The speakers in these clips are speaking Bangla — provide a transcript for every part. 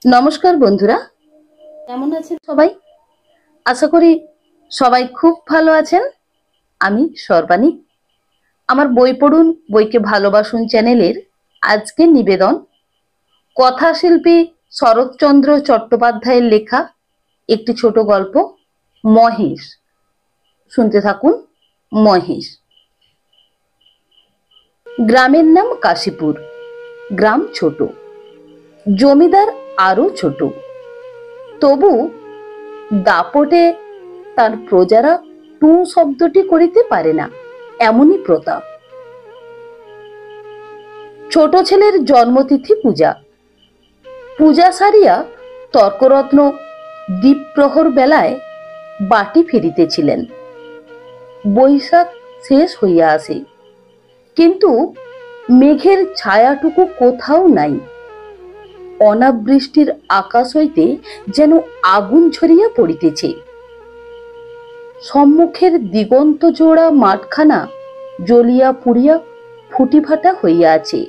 নমস্কার বন্ধুরা, কেমন আছেন সবাই? আশা করি সবাই খুব ভালো আছেন। আমি সর্বাণী। আমার বই পড়ুন বইকে ভালোবাসুন চ্যানেলের আজকের নিবেদন কথাশিল্পী শরৎচন্দ্র চট্টোপাধ্যায়ের লেখা একটি ছোট গল্প মহেশ। শুনতে থাকুন। মহেশ। গ্রামের নাম কাশীপুর। গ্রাম ছোট, জমিদার আরো ছোট। তবু দাপটে তার প্রজারা টু শব্দটি করিতে পারে না, এমনই প্রতাপ। ছোট ছেলের জন্মতিথি পূজা। পূজা সারিয়া তর্করত্ন দ্বীপ্রহর বেলায় বাটি ফিরিতেছিলেন। বৈশাখ শেষ হইয়া আসে, কিন্তু মেঘের ছায়াটুকু কোথাও নাই। অনাবৃষ্টির আকাশ হইতে যেন আগুন ছড়িয়া পড়িতেছে। সম্মুখের দিগন্ত জোড়া মাঠখানা জ্বলিয়া পুড়িয়া ফুটিফাটা হইয়া আছে,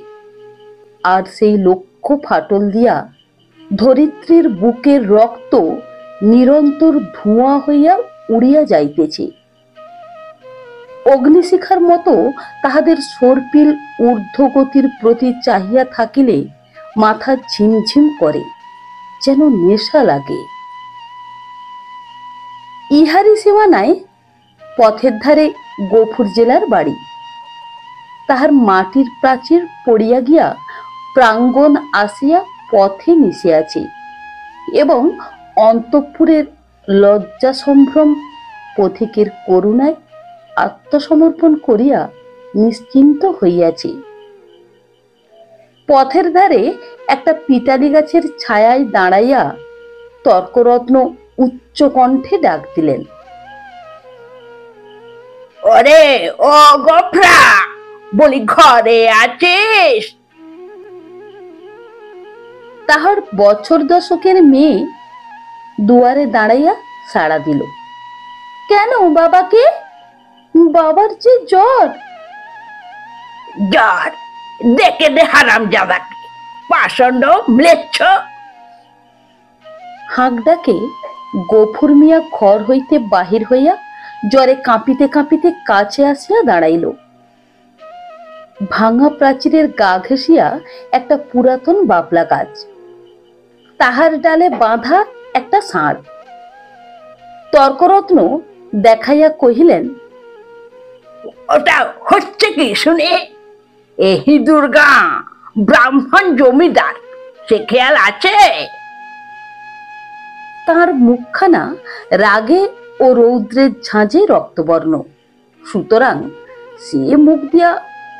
আর সেই লক্ষ ফাটল দিয়া ধরিত্রীর বুকের রক্ত নিরন্তর ধোঁয়া হইয়া উড়িয়া যাইতেছে। অগ্নিশিখার মতো তাহাদের সর্পিল ঊর্ধ্বগতির প্রতি চাহিয়া থাকিলে মাথা ঝিমঝিম করে, যেন নেশা লাগে। ইহারি সীমানায় পথের ধারে গফুর জেলার বাড়ি। তাহার মাটির প্রাচীর পড়িয়া গিয়া প্রাঙ্গণ আসিয়া পথে মিশিয়াছে, এবং অন্তঃপুরের লজ্জা সম্ভ্রম পথিকের করুণায় আত্মসমর্পণ করিয়া নিশ্চিন্ত হইয়াছে। পথের ধারে একটা পিটালি গাছের ছায়ায় দাঁড়াইয়া তর্করত্ন উচ্চ কণ্ঠে ডাক দিলেন, ওরে ও গোফরা, বলি ঘরে আছিস? তাহার বছর দশকের মেয়ে দুয়ারে দাঁড়াইয়া সাড়া দিল। কেন বাবাকে? বাবার যে জ্বর। জ্বর? দেখে দে হারামজাদাকে, পাষণ্ড ম্লেচ্ছ। হাঁক ডাকে গফুর মিয়া ঘর হইতে বাহির হইয়া জ্বরে কাঁপিতে কাঁপিতে কাছে আসিয়া দাঁড়াইল। ভাঙা প্রাচীরের গা ঘেঁষিয়া একটা পুরাতন বাবলা গাছ, তাহার ডালে বাঁধা একটা ষাঁড়। তর্করত্ন দেখাইয়া কহিলেন, ওটা হচ্ছে কি শুনে? এই দুর্গা ব্রাহ্মণ জমিদার, সে খেয়াল আছে? তার মুখখানা রাগে ও রৌদ্রের ঝাঁঝে রক্তবর্ণ, সুতরাং সে মুখ দিয়া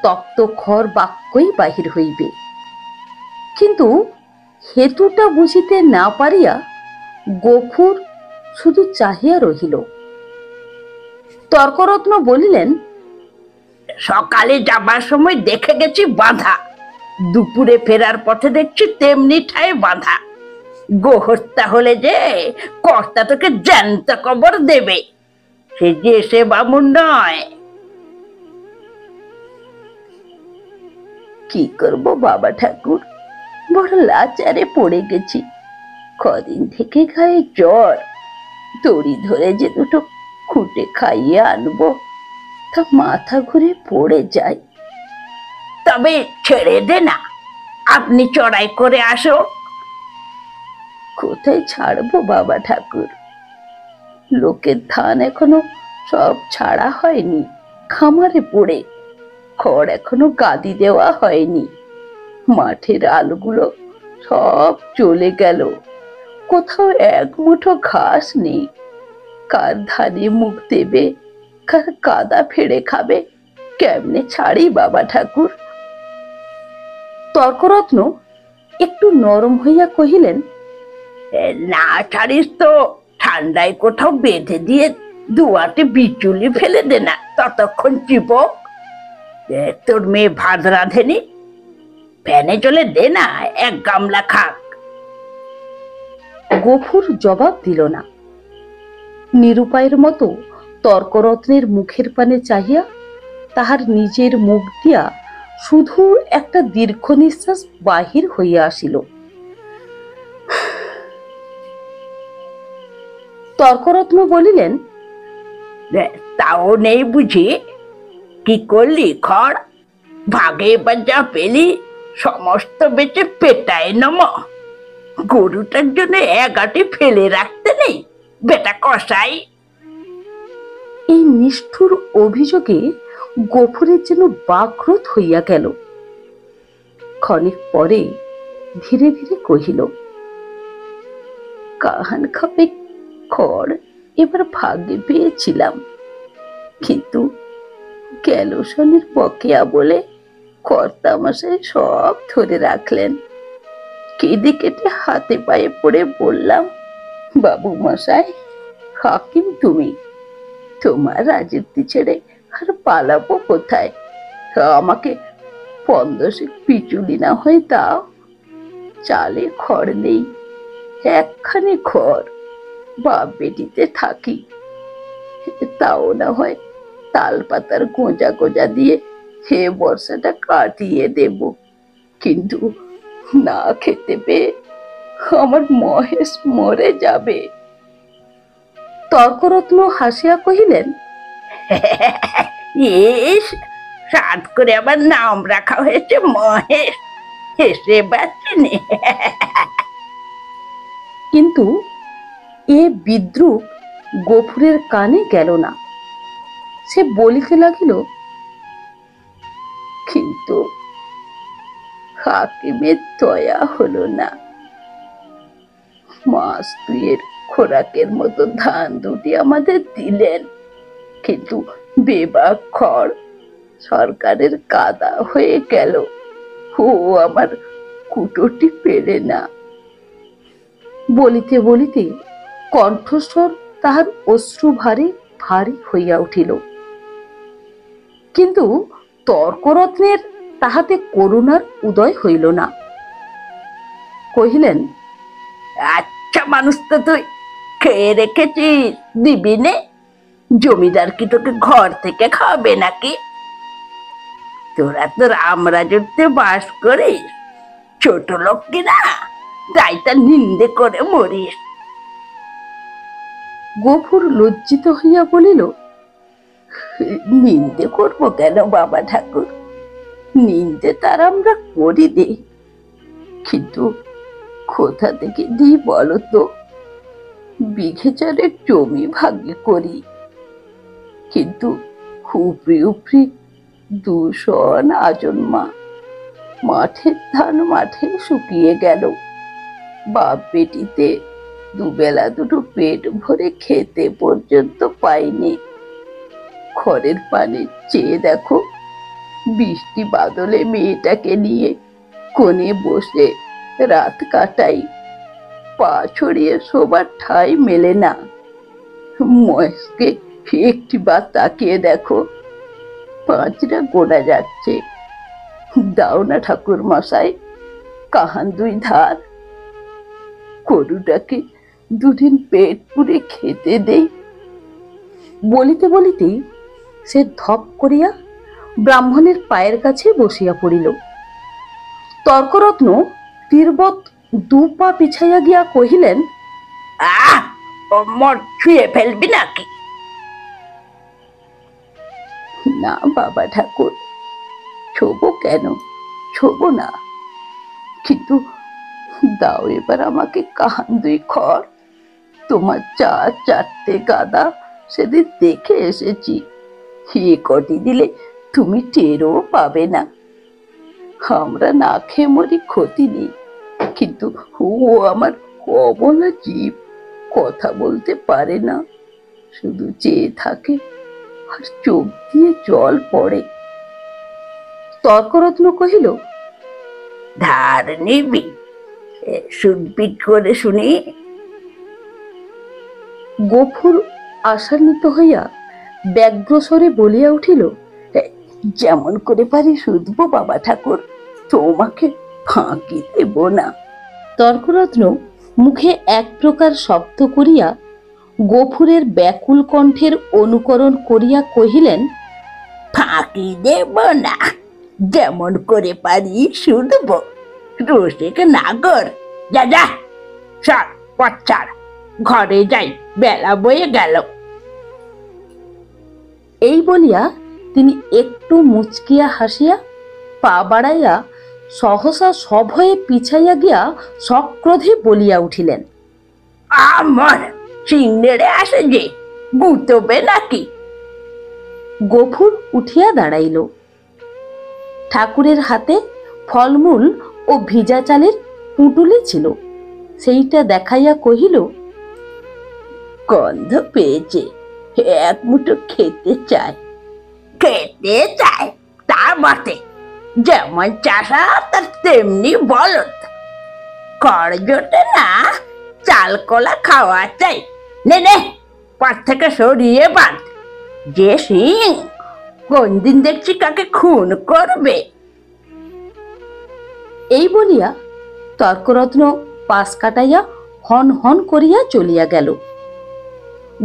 তপ্ত খড় বাক্যই বাহির হইবে। কিন্তু হেতুটা বুঝিতে না পারিয়া গফুর শুধু চাহিয়া রহিল। তর্করত্ন বলিলেন, সকালে যাবার সময় দেখে গেছি বাঁধা, দুপুরে ফেরার পথে দেখছি তেমনি ঠায় বাঁধা। গোহত্যা হলে যে কর্তা তোকে জ্যান্ত কবর দেবে, সে যে সে বামুন নয়। কি করব বাবা ঠাকুর, বড় লাচারে পড়ে গেছি। কদিন থেকে গায়ে জ্বর, দড়ি ধরে যে দুটো খুঁটে খাইয়ে আনবো, তা মাথা ঘুরে পড়ে যায়। তবে ছেড়ে দে না, আপনি চড়াই করে আসো। কোথায় ছাড়বো বাবা ঠাকুর? লোকের ধান এখনো সব ছাড়া হয়নি, খামারে পড়ে। খড় এখনো গাদি দেওয়া হয়নি। মাঠের আলুগুলো সব চলে গেল, কোথাও এক মুঠো ঘাস নেই। কার ধানে মুখ দেবে, কার কাদা ফেড়ে খাবে, কেমনে ছাড়ি বাবা ঠাকুর? তর্করত্ন একটু নরম হইয়া কহিলেন, না ছাড়িস তো ঠান্ডায় কোথাও বেঁধে দিয়ে দুয়াতে বিচুলি ফেলে দে না, ততক্ষণ চিপক। তোর মেয়ে ভাত রাঁধেনি, ফ্যানে চলে দে না, এক গামলা খাক। গফুর জবাব দিল না। নিরুপায়ের মতো তর্করত্নের মুখের পানে চাহিয়া তাহার নিজের মুখ দিয়া শুধু একটা দীর্ঘ নিঃশ্বাস বাহির হইয়া আসিল। তর্করত্ন বলিলেন, তাও নেই বুঝি? কি করলি খড়? ভাগে এবার যা পেলি সমস্ত বেচে পেটায় নম। গরুটার জন্য এগাটি ফেলে রাখতে নেই বেটা কসাই। এই নিষ্ঠুর অভিযোগে গফুরের যেন বাক্রোধ হইয়া গেল। ক্ষণিক পরে ধীরে ধীরে কহিল, কাহান খাপে খড় এবার ভাগ্যে পেয়েছিলাম, কিন্তু গ্যালোসনের বকেয়া বলে কর্তামশাই সব ধরে রাখলেন। কেঁদে কেটে হাতে পায়ে পড়ে বললাম, বাবু মশাই, হাকিম তুমি, তোমার রাজত্ব ছেড়ে আর পালাবো কোথায়? আমাকে 15 পিচুলি না হয় দাও। চালে খড় নেই, একখানি খড়, বাপ বেটিতে থাকি, তাও না হয় তাল পাতার গোঁজা গোঁজা দিয়ে হে বর্ষাটা কাটিয়ে দেব, কিন্তু না খেতে পেয়ে আমার মহেশ মরে যাবে। তর্করত্ন হাসিয়া কহিলেন, ইস, সাত করে আবার নাম রাখা হয়েছে মহেশ, হেসে বাঁচেনি। কিন্তু এ বিদ্রুপ গফুরের কানে গেল না। সে বলিতে লাগিল, কিন্তু হাকিমের দয়া হলো না। মাস দুয়ের খোরাকের মতো ধান দুটি আমাদের দিলেন, কিন্তু বেবাক খড় সরকারের কাদা হয়ে গেল। ও আমার কুটোটি পেরে না। বলিতে বলিতে কণ্ঠস্বর তাহার অশ্রু ভারে ভারী হইয়া উঠিল। কিন্তু তর্করত্নের তাহাতে করুণার উদয় হইল না। কহিলেন, আচ্ছা মানুষ তো তুই, খেয়ে রেখেছিস, দিবি নে? জমিদার কি তোকে ঘর থেকে খাবে নাকি? তোরা তো রামরাজত্বে বাস করিস, ছোট লোক কিনা, তাই তার নিন্দে করে মরিস। গফুর লজ্জিত হইয়া বলিল, নিন্দে করব কেন বাবা ঠাকুর? নিন্দে তার আমরা করি দে, কিন্তু কোথা থেকে দিই বলো তো? বিঘে চারেক জমি ভাগ্যে করি, কিন্তু উপরি উপরি 200 আজন্মা। মাঠের ধান মাঠে শুকিয়ে গেল, বাপ বেটিতে দুবেলা দুটো পেট ভরে খেতে পর্যন্ত পাইনি। খড়ের পানে চেয়ে দেখো, বৃষ্টি বাদলে মেয়েটাকে নিয়ে কোণে বসে রাত কাটাই, পা ছড়িয়ে শোবার ঠাঁই মেলে না। মহেশকে একটি বার তাকিয়ে দেখো, পাঁচরা গোনা যাচ্ছে। দাও না ঠাকুর মশাই, কাহান 2 ধার, গরুটাকে 2 দিন পেট পুরে খেতে দেই। বলিতে বলিতেই সে ধপ করিয়া ব্রাহ্মণের পায়ের কাছে বসিয়া পড়িল। তর্করত্ন তীরবৎ 2 পা পিছাইয়া গিয়া কহিলেন, আহ, মর ছুঁয়ে ফেলবি নাকি? না বাবা ঠাকুর, ছোবো কেন, ছোবো না, কিন্তু দাও এবার আমাকে কাহান 2 খড়। তোমার 4 গাদা সেদিন দেখে এসেছি, এ কটি দিলে তুমি টেরও পাবে না। আমরা না খেয়ে মরি, ক্ষতি নেই, কিন্তু ও আমার অবলা জীব, কথা বলতে পারে না, শুধু চেয়ে থাকে আর চোখ দিয়ে জল পড়ে। তর্করত্ন কহিল, ধার নিবি? সুদপিট করে শুনি। গফুর আশান্বিত হইয়া ব্যগ্রস্বরে বলিয়া উঠিল, যেমন করে পারি শুধবো বাবা ঠাকুর, তোমাকে ফাঁকি দেব না। তর্করত্ন মুখে এক প্রকার শব্দ করিয়া গফুরের ব্যাকুল কণ্ঠের অনুকরণ করিয়া কহিলেন, ফাঁকি দেব না, যেমন করে পারি শুধবো। রসিক নাগর, যা যা, সর পথ ছাড়, ঘরে যাই, বেলা বয়ে গেল। এই বলিয়া তিনি একটু মুচকিয়া হাসিয়া পা বাড়াইয়া সহসা সভয়ে পিছাইয়া গিয়া সক্রোধে বলিয়া উঠিলেন, আমার চিংড়ে আসে যে, গুতবে নাকি? গফুর উঠিয়া দাঁড়াইল। ঠাকুরের হাতে ফলমূল ও ভিজা চালের পুঁটুলি ছিল, সেইটা দেখাইয়া কহিল, গন্ধ পেয়েছে, এক মুঠো খেতে চায়। খেতে চায় তা বটে, যেমন চাষা তার তেমনি বলদ। কর জোটে না, চাল কলা খাওয়া চাই। নে নে, পাট থেকে সরিয়ে বাঁধ। যে সিং কোন দিন দেখছি কাকে খুন করবে। এই বলিয়া তর্করত্ন পাশ কাটাইয়া হন হন করিয়া চলিয়া গেল।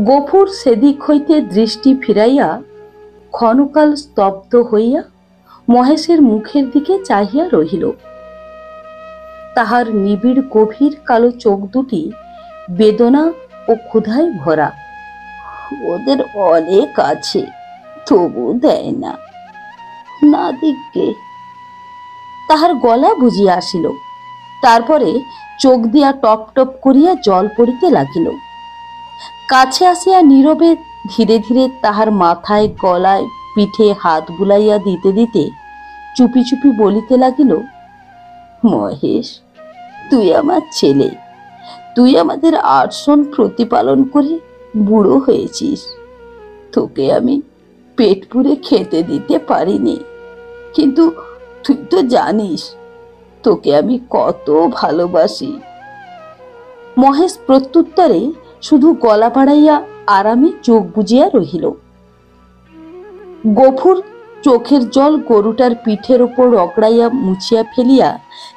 গফুর সেদিক হইতে দৃষ্টি ফিরাইয়া ক্ষণকাল স্তব্ধ হইয়া মহেশের মুখের দিকে চাহিয়া রহিল। তাহার নিবিড় গভীর কালো চোখ দুটি বেদনা ও ক্ষুধায় ভরা। ওদের অনেক আছে, তবু দেয় না, না দিকে। তাহার গলা বুঝিয়া আসিল। তারপরে চোখ দিয়া টপ টপ করিয়া জল পড়িতে লাগিল। কাছে আসিয়া নীরবে ধীরে ধীরে তাহার মাথায়, গলায়, পিঠে হাত বুলাইয়া দিতে দিতে চুপি চুপি বলিতে লাগিল, মহেশ, তুই আমার ছেলে, তুই আমাদের আর্সন প্রতিপালন করে বুড়ো হয়েছিস। তোকে আমি পেট পুরে খেতে দিতে পারিনি, কিন্তু তুই তো জানিস তোকে আমি কত ভালোবাসি। মহেশ প্রত্যুত্তরে শুধু গলা বাড়াইয়া আরামে চোখ বুজিয়া রহিল। গফুর চোখের জল গরুটার পিঠের ওপর রগড়াইয়া মুছিয়া ফেলিয়া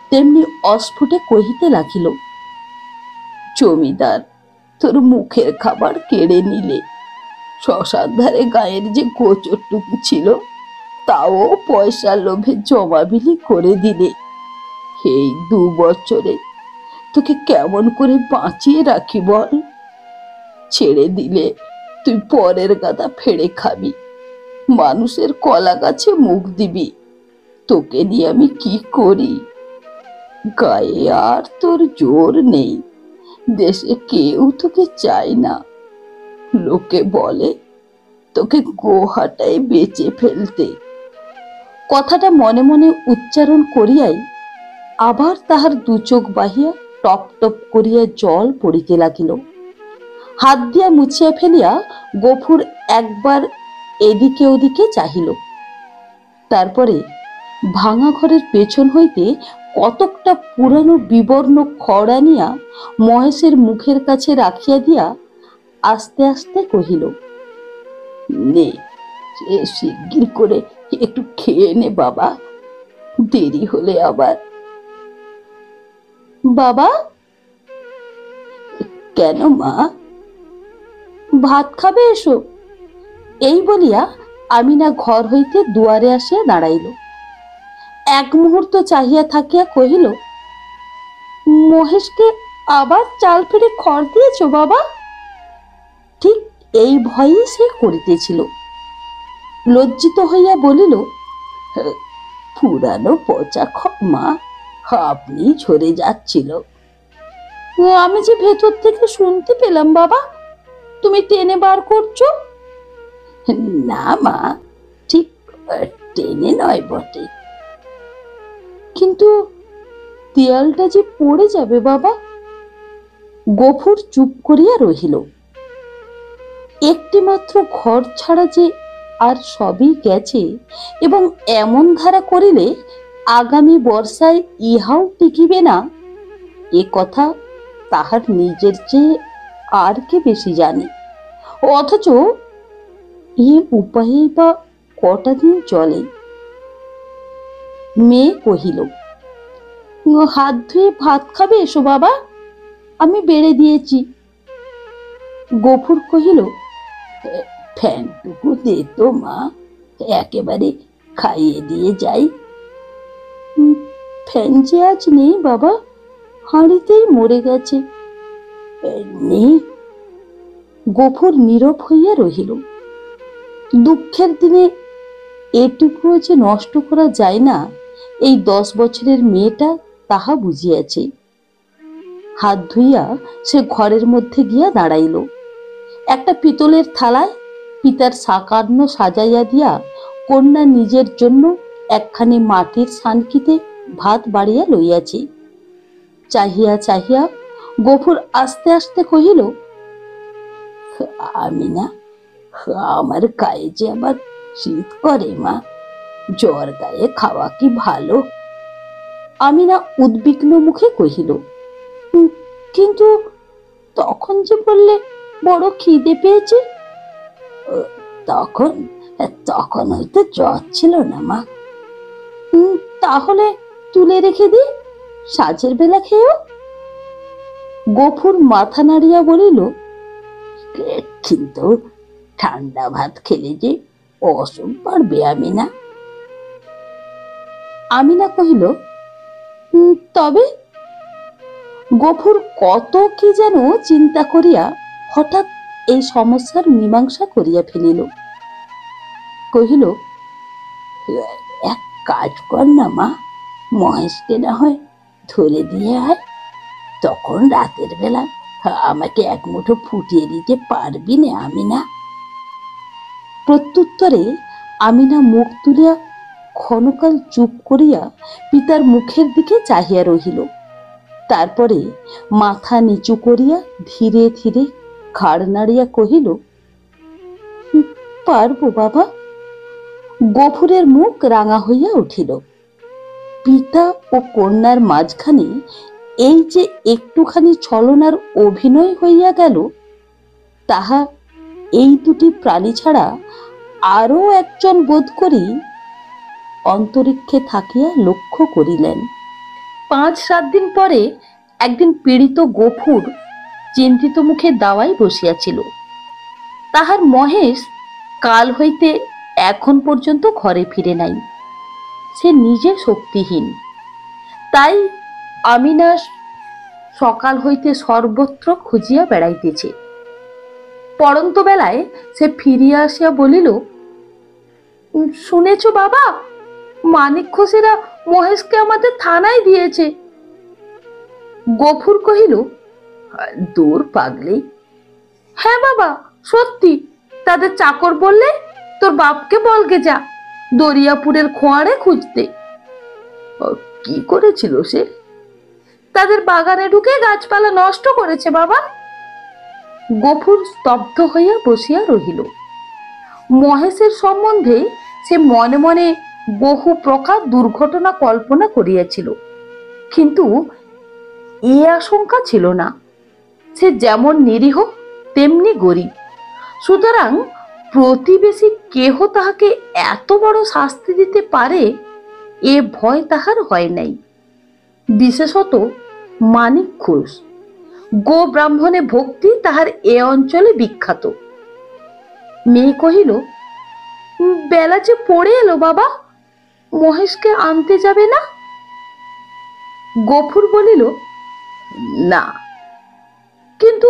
তেমনি অস্ফুটে কহিতে লাগিল, জমিদার, তোর মুখের খাবার কেড়ে নিলে। শ্মশান ধারে গায়ের যে গোচরটুকু ছিল, তাও পয়সার লোভে জমাবিলি করে দিলে। এই 2 বছরে তোকে কেমন করে বাঁচিয়ে রাখি বল? ছেড়ে দিলে তুই পরের গাদা ফেড়ে খাবি, মানুষের কলা গাছে মুখ দিবি। তোকে নিয়ে আমি কি করি? গায়ে আর তোর জোর নেই, দেশে কেউ তোকে চায় না। লোকে বলে তোকে গোহাটায় বেচে ফেলতে। কথাটা মনে মনে উচ্চারণ করিয়াই আবার তাহার 2 চোখ বাহিয়া টপ টপ করিয়া জল পড়িতে লাগিল। হাত দিয়া মুছিয়া ফেলিয়া গফুর একবার এদিকে ওদিকে চাহিল। তারপরে ভাঙা ঘরের পেছন হইতে কতকটা পুরানো বিবর্ণ খড় আনিয়া মহেশের মুখের কাছে রাখিয়া দিয়া আস্তে আস্তে কহিল, নে, শিগগির করে একটু খেয়ে নে বাবা, দেরি হলে আবার। বাবা? কেন মা? ভাত খাবে, এসো। এই বলিয়া আমিনা ঘর হইতে দুয়ারে আসিয়া দাঁড়াইল। এক মুহূর্ত চাহিয়া থাকিয়া কহিল, মহেশকে আবার চাল ফেড়ে খড় দিয়েছ বাবা? ঠিক এই ভয়ই সে করিতেছিল। লজ্জিত হইয়া বলিল, পুরানো পচা খড় মা, আপনি ঝরে যাচ্ছিল। আমি যে ভেতর থেকে শুনতে পেলাম বাবা, তুমি টেনে বার করছো। না মা, ঠিক টেনে নয় বটে, কিন্তু দেয়ালটা যে পড়ে যাবে বাবা। গফুর চুপ করিয়া রহিল। একটি মাত্র ঘর ছাড়া যে আর সবই গেছে, এবং এমন ধারা করিলে আগামী বর্ষায় ইহাও টিকিবে না, এ কথা তাহার নিজের চেয়ে আর কে বেশি জানে। অথচ এ উপায়ে বা কটা দিন চলে। মেয়ে কহিল, হাত ধুয়ে ভাত খাবে, এসো বাবা, আমি বেড়ে দিয়েছি। গফুর কহিল, ফ্যানটুকু দে তো মা, একেবারে খাইয়ে দিয়ে যাই। ফ্যান যে আজ নেই বাবা, হাঁড়িতেই মরে গেছে। নেই। গফুর নীরব হইয়া রহিল। দুঃখের দিনে এটুকুও যে নষ্ট করা যায় না, এই 10 বছরের মেয়েটা তাহা বুঝিয়াছে। হাত ধুইয়া সে ঘরের মধ্যে গিয়া দাঁড়াইল। একটা পিতলের থালায় পিতার সাকান্ন সাজাইয়া দিয়া কন্যা নিজের জন্য একখানি মাটির সানকিতে ভাত বাড়িয়া লইয়াছে। চাহিয়া চাহিয়া গফুর আস্তে আস্তে কহিল, আমি না, আমার গায়ে যে আবার শীত করে মা, জ্বর গায়ে খাওয়া কি ভালো? আমি না উদ্বিগ্ন মুখে কহিল, কিন্তু তখন যে বললে বড় খিদে পেয়েছে। তখন তখন হয়তো জ্বর ছিল না মা। তাহলে তুলে রেখে দি, সাঁঝের বেলা খেয়েও। গফুর মাথা নাড়িয়া বলিল, কিন্তু ঠান্ডা ভাত খেলে যে অসুখ পারবে আমিনা। আমিনা কহিল, তবে? গফুর কত কি যেন চিন্তা করিয়া হঠাৎ এই সমস্যার মীমাংসা করিয়া ফেলিল। কহিল, এক কাজ কর না মা, মহেশকে না হয় ধরে দিয়ে আয়, তখন রাতের বেলা আমাকে এক মুঠো ফুটিয়ে দিতে পারবি না আমিনা? প্রত্যুত্তরে আমিনা মুখ তুলিয়া ক্ষণকাল চুপ করিয়া পিতার মুখের দিকে চাহিয়া রহিল। তারপরে মাথা নিচু করিয়া ধীরে ধীরে ঘাড় নাড়িয়া কহিল, পারবো বাবা। গফুরের মুখ রাঙা হইয়া উঠিল। পিতা ও কন্যার মাঝখানে এই যে একটুখানি ছলনার অভিনয় হইয়া গেল, তাহা এই দুটি প্রাণী ছাড়া আরো একজন বোধ করি অন্তরিক্ষে থাকিয়া লক্ষ্য করিলেন। 5-7 দিন পরে একদিন পীড়িত গফুর চিন্তিত মুখে দাওয়ায় বসিয়াছিল। তাহার মহেশ কাল হইতে এখন পর্যন্ত ঘরে ফিরে নাই। সে নিজে শক্তিহীন। তাই আমিনা সকাল হইতে সর্বত্র খুঁজিয়া বেড়াইতেছে। পড়ন্ত বেলায় সে ফিরিয়া আসিয়া বলিল, শুনেছ বাবা, মানিক ঘোষেরা মহেশকে আমাদের থানায় দিয়েছে। গফুর কহিল, দূর পাগলি। হ্যাঁ বাবা, সত্যি। তাদের চাকর বললে, তোর বাপকে বলগে যা দরিয়াপুরের খোয়ারে খুঁজতে। কি করেছিল সে? তাদের বাগানে ঢুকে গাছপালা নষ্ট করেছে বাবা। গফুর স্তব্ধ হইয়া বসিয়া রহিল। মহেশের সম্বন্ধে সে মনে মনে বহু প্রকার দুর্ঘটনা কল্পনা করিয়াছিল, কিন্তু এ আশঙ্কা ছিল না। সে যেমন নিরীহ তেমনি গরিব, সুতরাং প্রতিবেশী কেহ তাহাকে এত বড় শাস্তি দিতে পারে এ ভয় তাহার হয় নাই। বিশেষত মানিক ঘোষ। গো ব্রাহ্মণে ভক্তি তাহার এ অঞ্চলে বিখ্যাত। মেয়ে কহিল, বেলা যে পড়ে এলো বাবা, মহেশকে আনতে যাবে না? গফুর বলিল, না। কিন্তু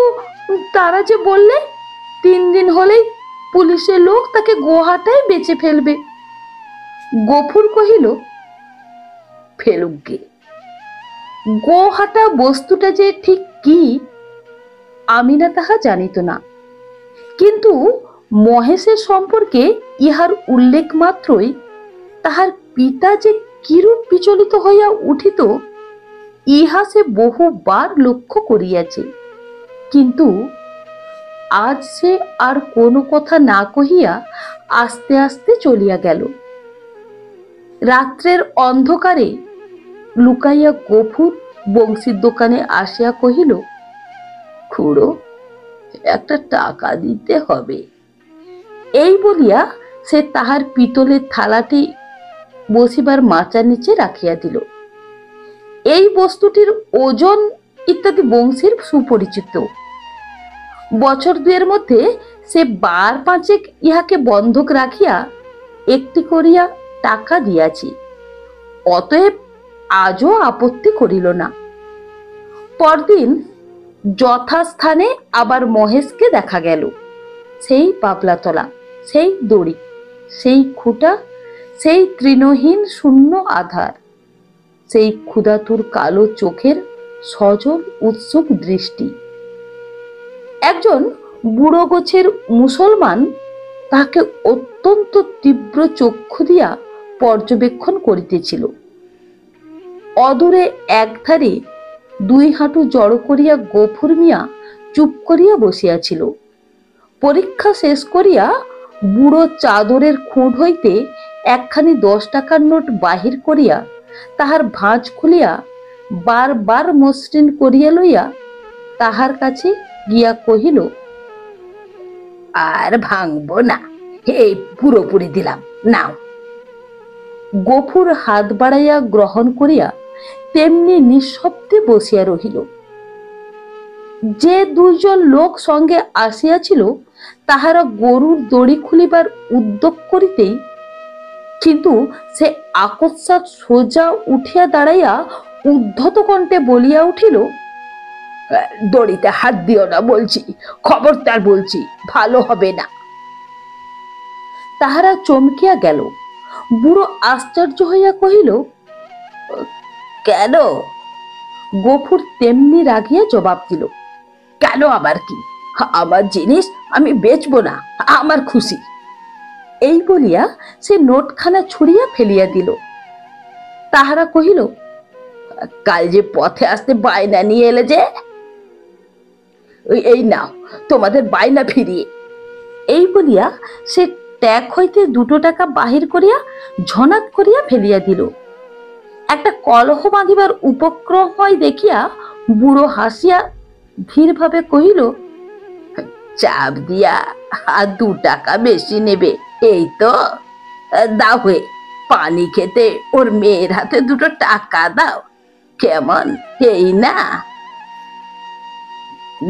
তারা যে বললে 3 দিন হলেই পুলিশের লোক তাকে গোহাটায় বেচে ফেলবে। গফুর কহিল, ফেলুক গে। গোহাটা বস্তুটা যে ঠিক কি আমিনা তাহা জানিত না, কিন্তু মহেশের সম্পর্কে ইহার উল্লেখ মাত্রই তাহার পিতা যে কিরূপ বিচলিত হইয়া উঠিত ইহা সে বহুবার লক্ষ্য করিয়াছে। কিন্তু আজ সে আর কোনো কথা না কহিয়া আস্তে আস্তে চলিয়া গেল। রাত্রের অন্ধকারে লুকাইয়া গফুর বংশীর দোকানে আসিয়া কহিল, খুড়ো, একটা টাকা দিতে হবে। এই বলিয়া সে তাহার পিতলের থালাটি বসিবার মাচার নিচে রাখিয়া দিল। এই বস্তুটির ওজন ইত্যাদি বংশীর সুপরিচিত। বছর 2 মধ্যে সে 5 ইহাকে বন্ধক রাখিয়া একটি করিয়া টাকা দিয়াছি। অতএব আজও আপত্তি করিল না। পরদিন যথাস্থানে আবার মহেশকে দেখা গেল। সেই পাবলাতলা, সেই দড়ি, সেই খুঁটা, সেই তৃণহীন শূন্য আধার, সেই ক্ষুধাতুর কালো চোখের সজল উৎসুক দৃষ্টি। একজন বুড়ো গোছের মুসলমান তাকে অত্যন্ত তীব্র চক্ষু দিয়া পর্যবেক্ষণ করিতেছিল। অদূরে একধারে দুই হাঁটু জড়ো করিয়া গফুর মিয়া চুপ করিয়া বসিয়াছিল। পরীক্ষা শেষ করিয়া বুড়ো চাদরের খুঁট হইতে একখানি 10 টাকার নোট বাহির করিয়া তাহার ভাঁজ খুলিয়া বার মসৃণ করিয়া লইয়া তাহার কাছে গিয়া কহিল, আর ভাঙবো না, এই পুরোপুরি দিলাম, নাও। গফুর হাত বাড়াইয়া গ্রহণ করিয়া তেমনি নিঃশব্দে বসিয়া রহিল। যে দুইজন লোক সঙ্গে আসিয়াছিল তাহারা গরুর দড়ি খুলিবার উদ্যোগ করিতেই কিন্তু সে আকস্মাৎ সোজা উঠিয়া দাঁড়াইয়া উদ্ধত কণ্ঠে বলিয়া উঠিল, দড়িতে হাত দিও না বলছি, খবরদার বলছি, ভালো হবে না। তাহারা চমকিয়া গেল। বুড়ো আশ্চর্য হইয়া কহিল, কেন? গফুর তেমনি রাগিয়া জবাব দিল, কেন আবার কি? আমার জিনিস আমি বেচবো না, আমার খুশি। এই বলিয়া সে নোটখানা ছুড়িয়া ফেলিয়া দিল। তাহারা কহিল, কাল যে পথে আসতে বায়না নিয়ে এলে যে, এই নাও তোমাদের বায়না ফিরিয়ে। এই বলিয়া সে ট্যাগ হইতে 2 টাকা বাহির করিয়া ঝনাত করিয়া ফেলিয়া দিল। একটা কলহ বাঁধিবার উপক্রম হয় দেখিয়া বুড়ো হাসিয়া ধীরভাবে কহিল, চাপ দিয়া আর 2 টাকা বেশি নেবে, এই তো দাও। হয়ে পানি খেতে ওর মেয়ের হাতে 2 টাকা দাও, কেমন? এই না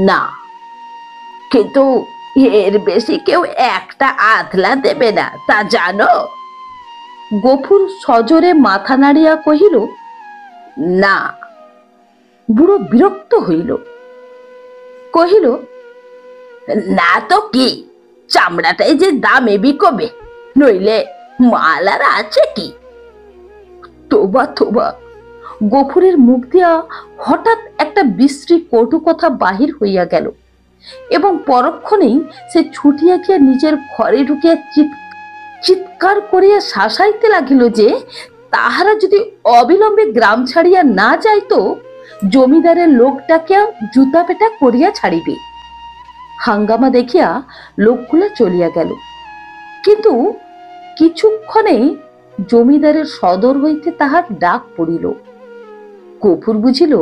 না, কিন্তু এর বেশি কেউ একটা আধলা দেবে না, তা জানো? গফুর সজোরে মাথা নাড়িয়া কহিল, না। বুড়ো বিরক্ত হইল, কহিল, না তো কি, চামড়াটাই যে দামে বিকবে, নইলে মাল আর আছে কি? তোবা তোবা। গফুরের মুখ দিয়া হঠাৎ একটা বিশ্রী কটু কথা বাহির হইয়া গেল এবং পরক্ষণেই সে ছুটিয়া গিয়া নিজের ঘরে ঢুকিয়া চিৎকার করিয়া শাসাইতে লাগিল যে তাহারা যদি অবিলম্বে গ্রাম ছাড়িয়া না যাইত, জমিদারের লোকটাকে জুতা পেটা করিয়া ছাড়িবে। হাঙ্গামা দেখিয়া লোকগুলা চলিয়া গেল, কিন্তু কিছুক্ষণে জমিদারের সদর হইতে তাহার ডাক পড়িল। গফুর বুঝিল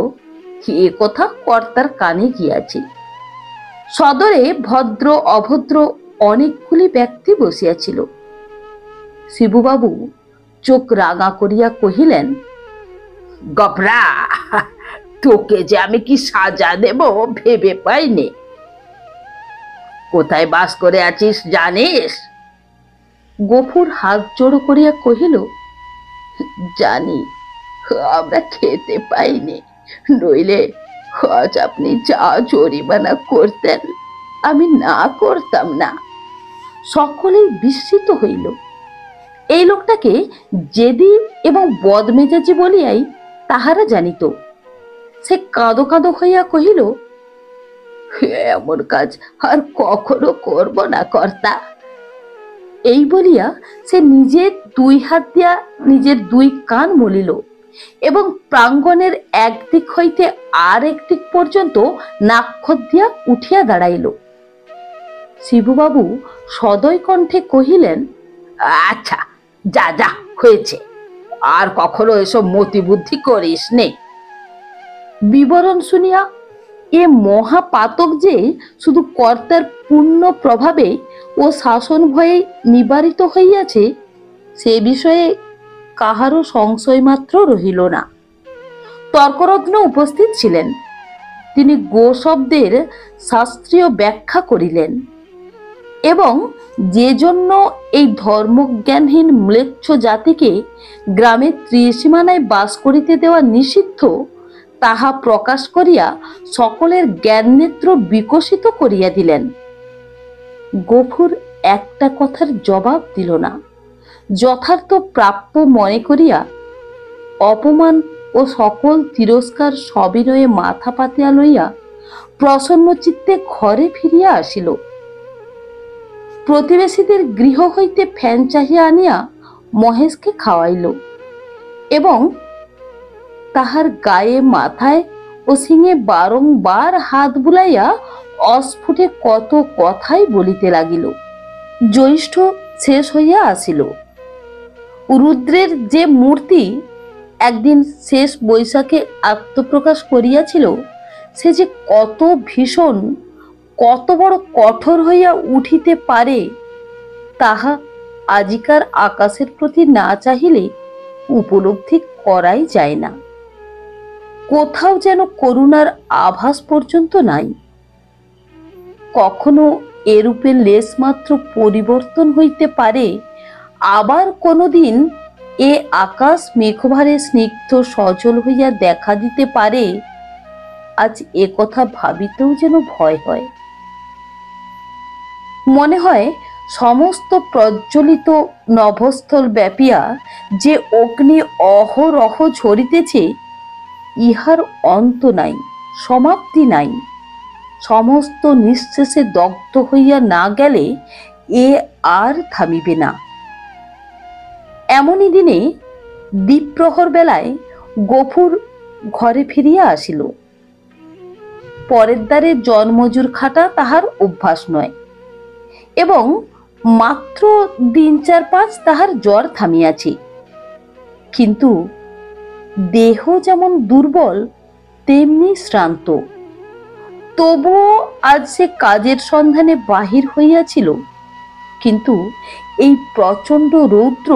এ কথা কর্তার কানে গিয়াছে। সদরে ভদ্র অভদ্র অনেকগুলি ব্যক্তি বসিয়াছিল। শিবুবাবু চোখ রাঙা করিয়া কহিলেন, গপরা, তোকে যে আমি কি সাজা দেব ভেবে পাইনি। কোথায় বাস করে আছিস জানিস? গফুর হাত জোড়ো করিয়া কহিল, জানি, আমরা খেতে পাইনি, নইলে আজ আপনি যা জরিমানা করতেন আমি না করতাম না। সকলেই বিস্মিত হইল। এই লোকটাকে জেদি এবং বদমেজাজি বলিয়াই তাহারা জানিত। সে কাঁদো কাঁদো হইয়া কহিল, এমন কাজ আর কখনো করব না কর্তা। এই বলিয়া সে নিজের 2 হাত দিয়া নিজের 2 কান মলিল এবং প্রাঙ্গণের একদিক হইতে আর একদিক পর্যন্ত নাক্ষত দিয়া উঠিয়া দাঁড়াইল। শিবুবাবু সদয় কণ্ঠে কহিলেন, আচ্ছা, যা যা হয়েছে, আর কখনো এসব মতি বুদ্ধি করিস নে। বিবরণ শুনিয়া এ মহাপাতক যে শুধু কর্তার পূর্ণ প্রভাবে ও শাসন ভয়ে নিবারিত হইয়াছে, সে বিষয়ে কাহারও সংশয় মাত্র রহিল না। তর্করত্ন উপস্থিত ছিলেন। তিনি গো শব্দের শাস্ত্রীয় ব্যাখ্যা করিলেন এবং যে জন্য এই ধর্মজ্ঞানহীন ম্লেচ্ছ জাতিকে গ্রামের ত্রিসীমানায় বাস করিতে দেওয়া নিষিদ্ধ, তাহা প্রকাশ করিয়া সকলের জ্ঞাননেত্র বিকশিত করিয়া দিলেন। গফুর একটা কথার জবাব দিল না। যথার্থ প্রাপ্য মনে করিয়া অপমান ও সকল তিরস্কার সবিনয়ে মাথা পাতিয়া লইয়া প্রসন্ন চিত্তে ঘরে ফিরিয়া আসিল। প্রতিবেশীদের গৃহ হইতে ফ্যান চাহিয়া আনিয়া মহেশকে খাওয়াইল এবং তাহার গায়ে, মাথায় ও সিঙে বারংবার হাত বুলাইয়া অস্ফুটে কত কথাই বলিতে লাগিল। জ্যৈষ্ঠ শেষ হইয়া আসিল। রুদ্রের যে মূর্তি একদিন শেষ বৈশাখে আত্মপ্রকাশ করিয়াছিল, সে যে কত ভীষণ, কত বড় কঠোর হইয়া উঠিতে পারে, তাহা আজিকার আকাশের প্রতি না চাহিলে উপলব্ধি করাই যায় না। কোথাও যেন করুণার আভাস পর্যন্ত নাই। কখনো এরূপে লেশমাত্র পরিবর্তন হইতে পারে, আবার কোনোদিন এ আকাশ মেঘভারে স্নিগ্ধ সজল হইয়া দেখা দিতে পারে। আজ এ কথা ভাবিতেও যেন ভয় হয়। মনে হয় সমস্ত প্রজ্বলিত নভস্থল ব্যাপিয়া যে অগ্নি অহরহ ঝরিতেছে, ইহার অন্ত নাই, সমাপ্তি নাই। সমস্ত নিঃশেষে দগ্ধ হইয়া না গেলে এ আর থামিবে না। এমনই দিনে দ্বীপ্রহর বেলায় গফুর ঘরে ফিরিয়া আসিল। পরের দ্বারে জন্মজুর খাটা তাহার অভ্যাস নয় এবং মাত্র 3-4-5 তাহার জ্বর থামিয়াছে। কিন্তু দেহ যেমন দুর্বল তেমনি শ্রান্ত। তবুও আজ সে কাজের সন্ধানে বাহির হইয়াছিল, কিন্তু এই প্রচণ্ড রৌদ্র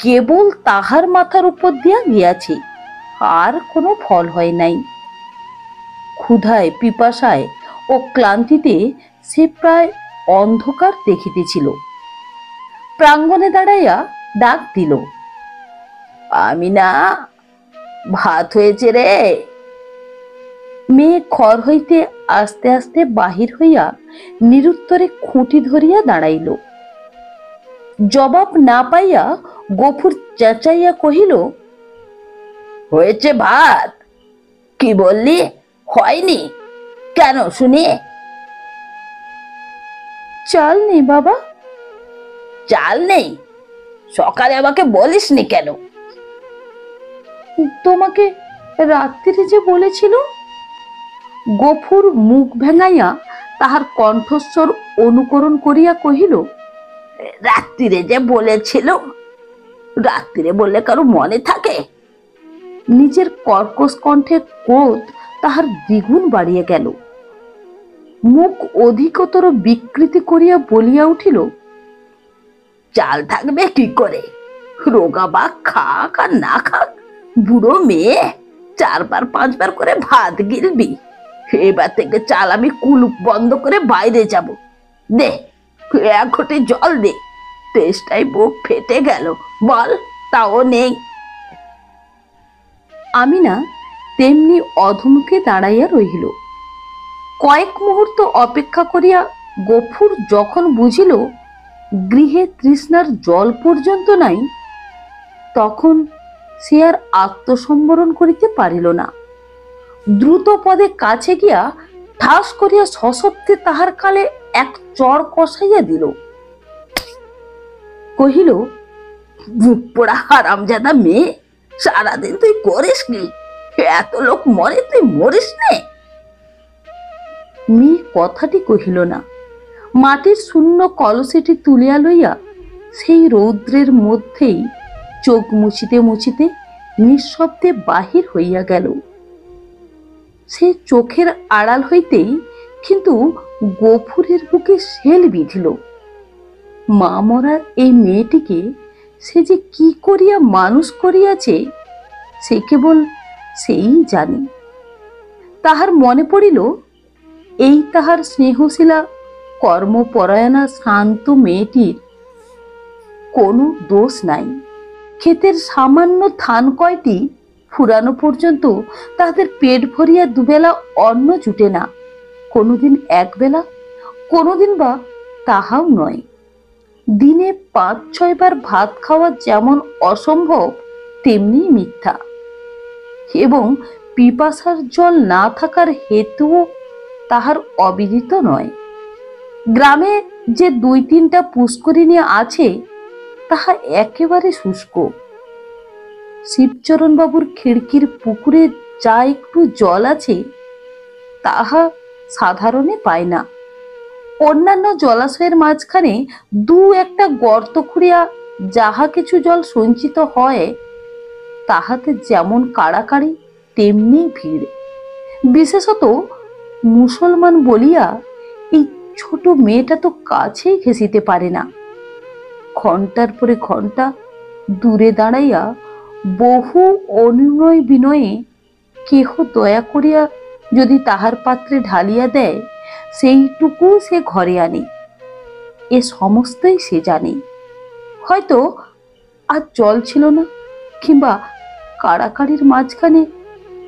কেবল তাহার মাথার উপর দিয়া গিয়াছে, আর কোনো ফল হয় নাই। ক্ষুধায়, পিপাসায় ও ক্লান্তিতে সে প্রায় অন্ধকার দেখিতেছিল। প্রাঙ্গণে দাঁড়াইয়া ডাক দিল, আমিনা, ভাত হয়েছে রে। মেয়ে ঘর হইতে আস্তে আস্তে বাহির হইয়া নিরুত্তরে খুঁটি ধরিয়া দাঁড়াইল। জবাব না পাইয়া গফুর চেঁচাইয়া কহিল, হয়েছে ভাত? কি বললি? হয়নি কেন শুনি? চাল নেই বাবা। চাল নেই? সকালে আমাকে বলিসনি কেন? তোমাকে রাত্রিরে যে বলেছিল। গফুর মুখ ভেঙাইয়া তাহার কণ্ঠস্বর অনুকরণ করিয়া কহিল, রাত্রিরে যে বলেছিল? রাত্রিরে বললে কারো মনে থাকে? নিজের কর্কশ কণ্ঠে ক্রোধ তাহার দ্বিগুণ বাড়িয়া গেল। মুখ অধিকতর বিকৃতি করিয়া বলিয়া উঠিল, চাল থাকবে কি করে? রোগা বাঘ খাক আর না খাক, বুড়ো মেয়ে 4-5 করে ভাত গিলবি। এবার থেকে চাল আমি কুলুপ বন্ধ করে বাইরে যাব। দে 1 ঘটি জল দে, তেষ্টায় বুক ফেটে গেল। বল, তাও নেই। আমিনা তেমনি অধমুখে দাঁড়াইয়া রহিল। কয়েক মুহূর্ত অপেক্ষা করিয়া গফুর যখন বুঝিল গৃহে তৃষ্ণার জল পর্যন্ত নাই, তখন সে আর আত্মসম্বরণ করিতে পারিল না। দ্রুত পদে কাছে গিয়া ঠাস করিয়া সশব্দে তাহার কালে এক চড় কষাইয়া দিল। কহিল, মুখ পোড়া হারামজাদা মেয়ে, সারাদিন তুই করিস কি? এত লোক মরে, তুই মরিস নে? মেয়ে কথাটি কহিল না। মাটির শূন্য কলসিটি তুলিয়া লইয়া সেই রৌদ্রের মধ্যেই চোখ মুছিতে মুছিতে নিঃশব্দে বাহির হইয়া গেল। সে চোখের আড়াল হইতেই কিন্তু গফুরের বুকে শেল বিঁধিল। মা মরা এই মেয়েটিকে সে যে কি করিয়া মানুষ করিয়াছে, সে কেবল সেই জানে। তাহার মনে পড়িল, এই তাহার স্নেহশীলা কর্মপরায়ণা শান্ত মেয়েটির কোনো দোষ নাই। ক্ষেতের সামান্য ধান কয়টি ফুরানো পর্যন্ত তাদের পেট ভরিয়া দুবেলা অন্ন জুটে না, কোনোদিন একবেলা, কোনোদিন বা তাহাও নয়। দিনে 5-6 বার ভাত খাওয়া যেমন অসম্ভব তেমনি মিথ্যা, এবং পিপাসার জল না থাকার হেতুও তাহার অবিদিত নয়। গ্রামে যে 2-3টা পুষ্করিণী আছে তাহা একেবারে শুষ্ক। শিবচরণ বাবুর খিড়কির পুকুরে যা একটু জল আছে তাহা সাধারণে পায় না। অন্যান্য জলাশয়ের মাঝখানে 2-একটা গর্ত খুঁড়িয়া যাহা কিছু জল সঞ্চিত হয় তাহাতে যেমন কাড়াকাড়ি তেমনি ভিড়। বিশেষত মুসলমান বলিয়া এই ছোট মেয়েটা তো কাছেই ঘেঁষিতে পারে না। ঘন্টার পরে ঘন্টা দূরে দাঁড়াইয়া বহু অনুনয় বিনয়ে কেহ দয়া করিয়া যদি তাহার পাত্রে ঢালিয়া দেয় সেইটুকু সে ঘরে আনে। এ সমস্তই সে জানে। হয়তো আর জল ছিল না, কিংবা কাড়াকাড়ির মাঝখানে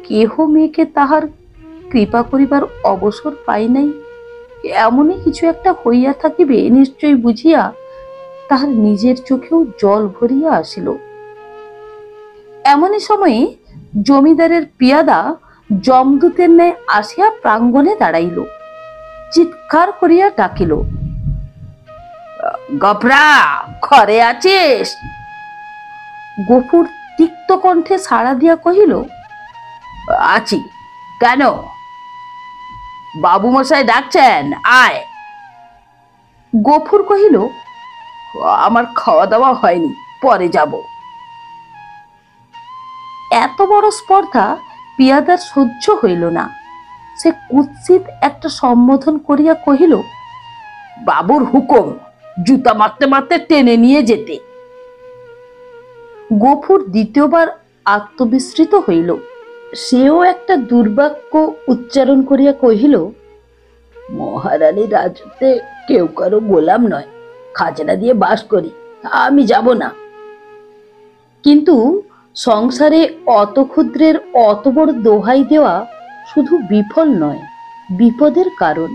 কেহ মেয়েকে তাহার কৃপা করিবার অবসর পাই নাই, এমনই কিছু একটা হইয়া থাকিবে নিশ্চয় বুঝিয়া তাহার নিজের চোখেও জল ভরিয়া আসিল। এমনই সময়ে জমিদারের পিয়াদা যমদূতের ন্যায় আসিয়া প্রাঙ্গণে দাঁড়াইল, চিৎকার করিয়া ডাকিল, গফরা, ঘরে আছিস? গফুর তিক্ত কণ্ঠে সাড়া দিয়া কহিল, আছি। কেন? বাবু মশাই ডাকছেন, আয়। গফুর কহিল, আমার খাওয়া দাওয়া হয়নি, পরে যাব। এত বড় স্পর্ধা পিয়াদার সহ্য হইল না। সে কুৎসিত একটা সম্বোধন করিয়া কহিল, বাবুর হুকুম, জুতা মারতে মারতে টেনে নিয়ে যেতে। গফুর দ্বিতীয়বার আত্মবিস্মৃত হইল। সেও একটা দুর্বাক্য উচ্চারণ করিয়া কহিল, মহারানীর রাজত্বে কেউ কারো গোলাম নয়, খাজনা দিয়ে বাস করি, আমি যাব না। কিন্তু সংসারে অত ক্ষুদ্রের অত বড় দোহাই দেওয়া শুধু বিফল নয়, বিপদের কারণ।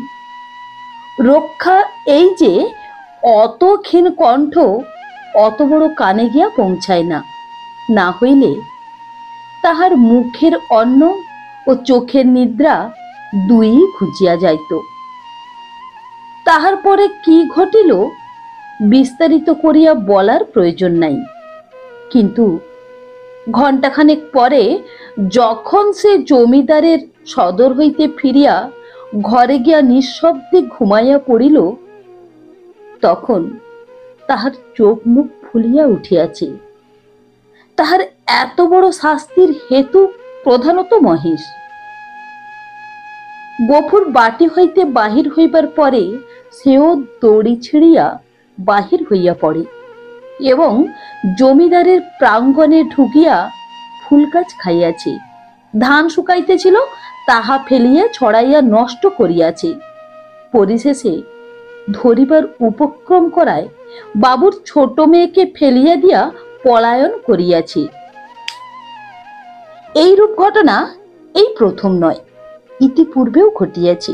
রক্ষা এই যে অত ক্ষীণ কণ্ঠ অত বড় কানে গিয়া পৌঁছায় না, না হইলে তাহার মুখের অন্ন ও চোখের নিদ্রা দুই ঘুচিয়া যাইত। তাহার পরে কি ঘটিল বিস্তারিত করিয়া বলার প্রয়োজন নাই। কিন্তু ঘণ্টাখানেক পরে যখন সে জমিদারের সদর হইতে ফিরিয়া ঘরে গিয়া নিঃশব্দে ঘুমাইয়া পড়িল, তখন তাহার চোখ মুখ ফুলিয়া উঠিয়াছে। তাহার এত বড় শাস্তির হেতু প্রধানত মহেশ। গফুর বাটি হইতে বাহির হইবার পরে সেও দড়ি ছিঁড়িয়া বাহির হইয়া পড়ে এবং জমিদারের প্রাঙ্গণে ঢুকিয়া ফুল গাছ খাইয়াছে, ধান শুকাইতেছিল তাহা ফেলিয়া ছড়াইয়া নষ্ট করিয়াছে। পরিশেষে ধরিবার উপক্রম করায় বাবুর ছোট মেয়েকে ফেলিয়া দিয়া পলায়ন করিয়াছে। এইরূপ ঘটনা এই প্রথম নয়, ইতিপূর্বেও ঘটিয়াছে।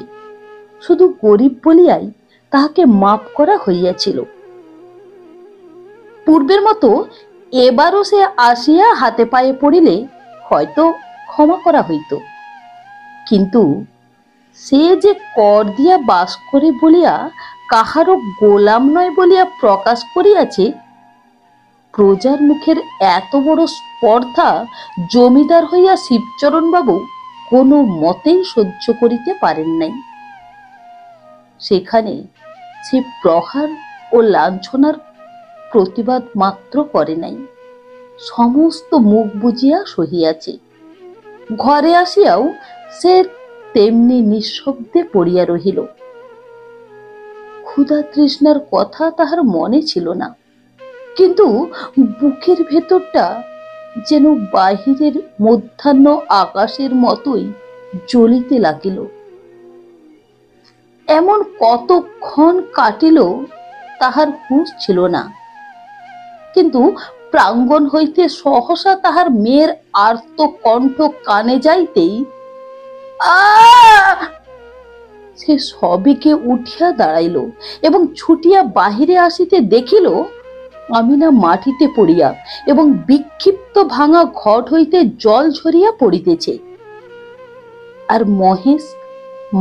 শুধু গরিব বলিয়াই তাহাকে মাপ করা হইয়াছিল। পূর্বের মতো এবারও সে আসিয়া হাতে পায়ে পড়িলে হয়তো ক্ষমা করা হইত, কিন্তু সে যে কর দিয়া বাস করে বলিয়া কাহারও গোলাম নয় বলিয়া প্রকাশ করিয়াছে, প্রজার মুখের এত বড় স্পর্ধা জমিদার হইয়া শিবচরণ বাবু কোনো মতেই সহ্য করিতে পারেন নাই। সেখানে সে প্রহার ও লাঞ্ছনার প্রতিবাদ মাত্র করে নাই, সমস্ত মুখ বুজিয়া সহিয়াছে। ঘরে আসিয়াও সে তেমনি নিঃশব্দে পড়িয়া রহিল। ক্ষুধা তৃষ্ণার কথা তাহার মনে ছিল না, কিন্তু বুকের ভেতরটা যেন বাহিরের মধ্যাহ্ন আকাশের মতোই জ্বলিতে লাগিল। এমন কতক্ষণ কাটিল তাহার হুঁশ ছিল না, কিন্তু প্রাঙ্গণ হইতে সহসা তাহার মেয়ের আর্ত কণ্ঠ কানে যাইতেই সে সবিকে উঠিয়া দাঁড়াইল এবং ছুটিয়া বাহিরে আসিতে দেখিল আমিনা মাটিতে পড়িয়া এবং বিক্ষিপ্ত ভাঙা ঘট হইতে জল ঝরিয়া পড়িতেছে, আর মহেশ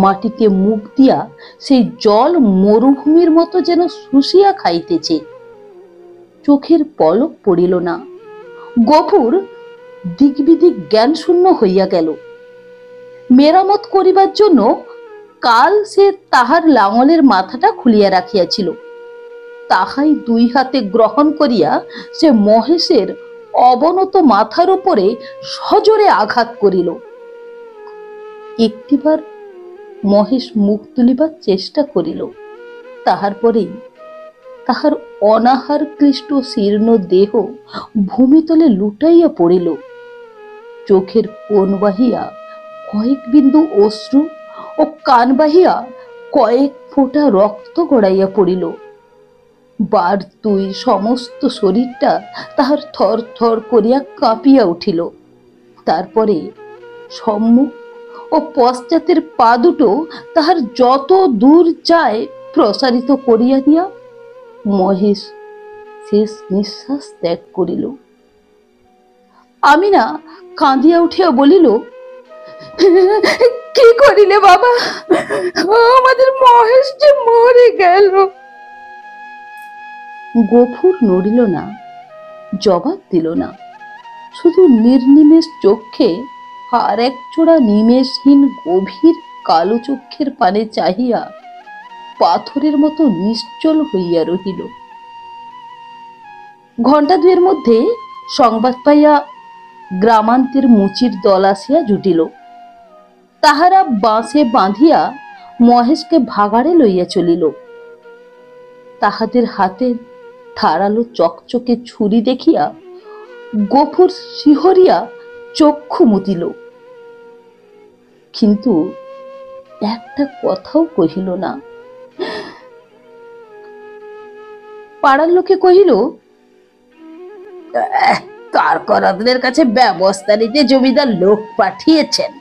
মাটিতে মুখ দিয়া সেই জল মরুভূমির মতো যেন শুষিয়া খাইতেছে। চোখের পলক পড়িল না। গফুর দিকবিদিক জ্ঞান শূন্য হইয়া গেল। মেরামত করিবার জন্য কাল সে তাহার লাঙলের মাথাটা খুলিয়া রাখিয়াছিল, তাহাই দুই হাতে গ্রহণ করিয়া সে মহেশের অবনত মাথার উপরে সজোরে আঘাত করিল। একটিবার মহেশ মুখ তুলিবার চেষ্টা করিল, তাহার পরেই তাহার অনাহার ক্লিষ্ট শীর্ণ দেহ ভূমিতলে লুটাইয়া পড়িল। চোখের কোণ বাহিয়া কয়েক বিন্দু অশ্রু ও কান বাহিয়া কয়েক ফোঁটা রক্ত গড়াইয়া পড়িল। বার দুই সমস্ত শরীরটা তাহার থর থর করিয়া কাঁপিয়া উঠিল। তারপরে সম্মুখ ও পশ্চাতের পা দুটো তাহার যত দূর যায় প্রসারিত করিয়া দিয়া মহেশ শেষ নিঃশ্বাস ত্যাগ করিল। আমিনা কাঁদিয়া উঠিয়া বলিল, কি করিলে বাবা, আমাদের মহেশ যে মরে গেল। গফুর নড়িল না, জবাব দিল না, শুধু নির্নিমেষ চক্ষে আর এক জোড়া নিমেষহীন গভীর কালো চক্ষের পানে চাহিয়া পাথরের মতো নিশ্চল হইয়া রহিল। ঘণ্টা দুয়ের মধ্যে সংবাদ পাইয়া গ্রামান্তের মুচির দল আসিয়া জুটিল। তাহারা বাঁশে বাঁধিয়া মহেশকে ভাগাড়ে লইয়া চলিল। তাহাদের হাতে ধারালো চকচকে ছুরি দেখিয়া গফুর শিহরিয়া চক্ষু মুদিল, কিন্তু একটা কথাও কহিল না। পাড়ার লোকে কহিল, কারকরাদের কাছে ব্যবস্থা নিতে জমিদার লোক পাঠিয়েছেন,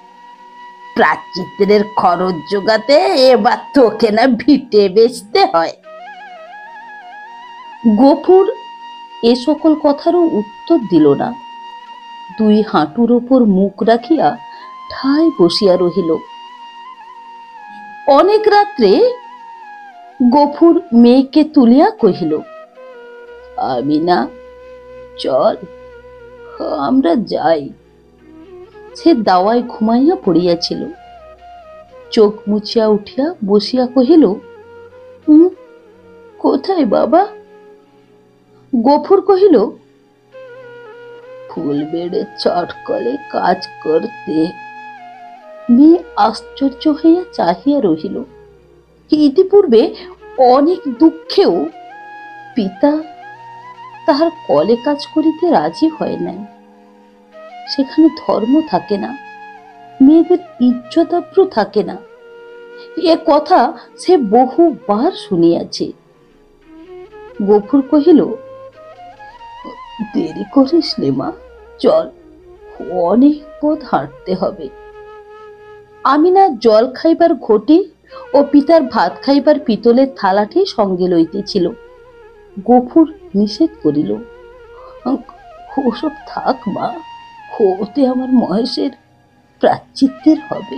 প্রাচিত্রের খরচ জোগাতে এবার তোকে না ভিটে বেচতে হয়। গফুর এ সকল কথারও উত্তর দিল না। দুই হাঁটুর ওপর মুখ রাখিয়া ঠায় বসিয়া রহিল। অনেক রাত্রে গফুর মেয়েকে তুলিয়া কহিল, আমিনা চল, আমরা যাই। সে দাওয়ায় ঘুমাইয়া পড়িয়াছিল। চোখ মুছিয়া উঠিয়া বসিয়া কহিল, কোথায় বাবা? গফুর কহিল, ফুলবেড়ে চটকলে কাজ করতে। মেয়ে আশ্চর্য হইয়া চাহিয়া রহিল। ইতিপূর্বে অনেক দুঃখেও পিতা তাহার কলে কাজ করিতে রাজি হয় নাই। সেখানে ধর্ম থাকে না, মেয়েদের ইজ্জতাব্রু থাকে না, এ কথা সে বহুবার শুনিয়াছে। গফুর কহিল, দেরি করিস নে মা, চল, অনেক পথ হাঁটতে হবে। আমিনা জল খাইবার ঘটি ও পিতার ভাত খাইবার পিতলের থালাটি সঙ্গে লইতেছিল। গফুর নিষেধ করিল, ওসব থাক মা, ওতে আমার মহেশের প্রাচিত্যের হবে।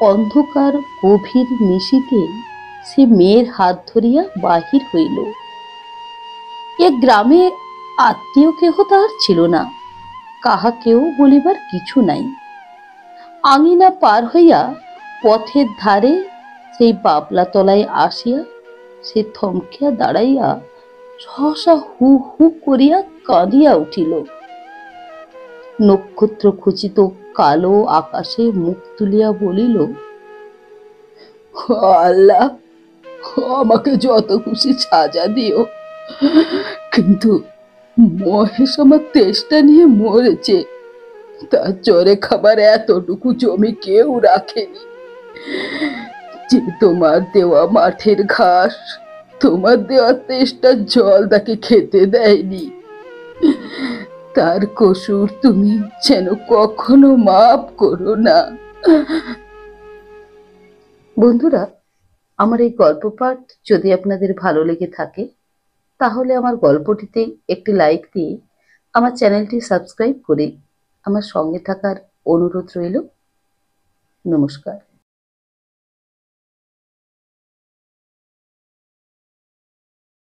অন্ধকার গভীর নিশীথে সে মেয়ের হাত ধরিয়া বাহির হইল। এ গ্রামে আত্মীয় কেহ তাহার ছিল না, কাহাকেও বলিবার কিছু নাই। আঙিনা পার হইয়া পথের ধারে সেই বাবলা তলায় আসিয়া সে থমকিয়া দাঁড়াইয়া সহসা হু হু করিয়া কাঁদিয়া উঠিল। নক্ষত্র খচিত কালো আকাশে মুখ তুলিয়া বলিল, আল্লাহ, আমাকে যত খুশি সাজা দিও, কিন্তু মহেশ আমার তেষ্টা নিয়ে মরেছে। তার চরে খাবার এতটুকু জমি কেউ রাখেনি। যে তোমার দেওয়া মাঠের ঘাস তোমার দেওয়া তেষ্টার জল তাকে খেতে দেয়নি, তার কসুর তুমি যেন কখনো মাফ করো না। বন্ধুরা, আমার এই গল্প পাঠ যদি আপনাদের ভালো লেগে থাকে তাহলে আমার গল্পটিতে একটি লাইক দিয়ে আমার চ্যানেলটি সাবস্ক্রাইব করে আমার সঙ্গে থাকার অনুরোধ রইল। নমস্কার।